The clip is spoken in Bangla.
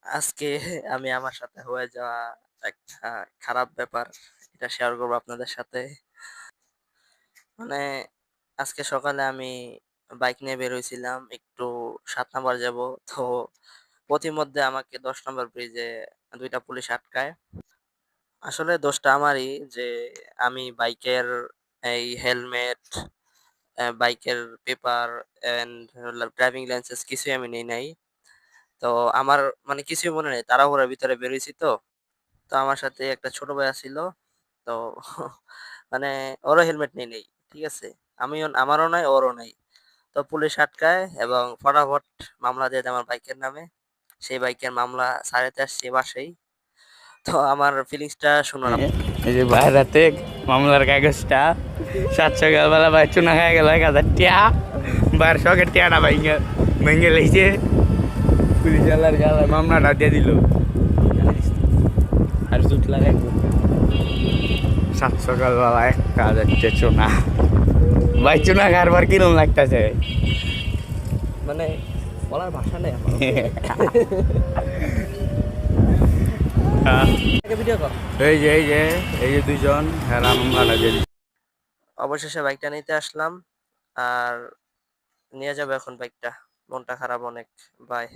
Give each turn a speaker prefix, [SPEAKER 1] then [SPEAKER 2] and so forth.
[SPEAKER 1] আজকে আমি আমার সাথে হয়ে যাওয়া একটা খারাপ ব্যাপার এটা শেয়ার করবো আপনাদের সাথে। মানে আজকে সকালে আমি বাইক নিয়ে বের হইছিলাম একটু ৭ নাম্বার যাবো। তো পথিমধ্যে আমাকে ১০ নাম্বার ব্রিজে ২ টা পুলিশ আটকায়। আসলে দোষটা আমারই যে আমি বাইকের এই হেলমেট, বাইকের পেপার অ্যান্ড ড্রাইভিং লাইসেন্স কিছুই আমি নেই নাই। তো আমার মানে কিছুই মনে নেই। তাড়াহুড়ার ভিতরে বের হইছি তো। তো আমার সাথে একটা ছোট ভাইয়া ছিল। তো মানে ওরও হেলমেট নেই নাই। ঠিক আছে? আমারও নাই, ওরও নাই। তো পুলিশ আটকায় এবং ফটাফট মামলা দিয়ে দেয় আমার বাইকের নামে। সেই বাইকের মামলা সারাইতে আসছি এ মাসেই। তো আমার ফিলিংসটা শুনুন
[SPEAKER 2] এই যে বাইরাতে মামলার কাগজটা ৭ সকালবেলা ভাই চুনা খাই গেল ১,০০০ টিয়া বার শখের টিয়াটা ভেঙে লেগেছে পুলিশ আলার গালায় মামলাটা দিয়ে দিল আর জুট লাগাই ৭ সকালবেলা ১,০০০ চুনা ভাই চুনা খাওয়ার কিরম লাগতেছে
[SPEAKER 1] মানে বলার ভাষা নেই আমার। ভিডিও কর।
[SPEAKER 2] এই যে দুইজন হেরা মামলাটা দিয়ে দিল।
[SPEAKER 1] অবশেষে বাইকটা নিতে আসলাম। আর নিয়ে যাবো এখন বাইকটা। মনটা খারাপ অনেক। বাই।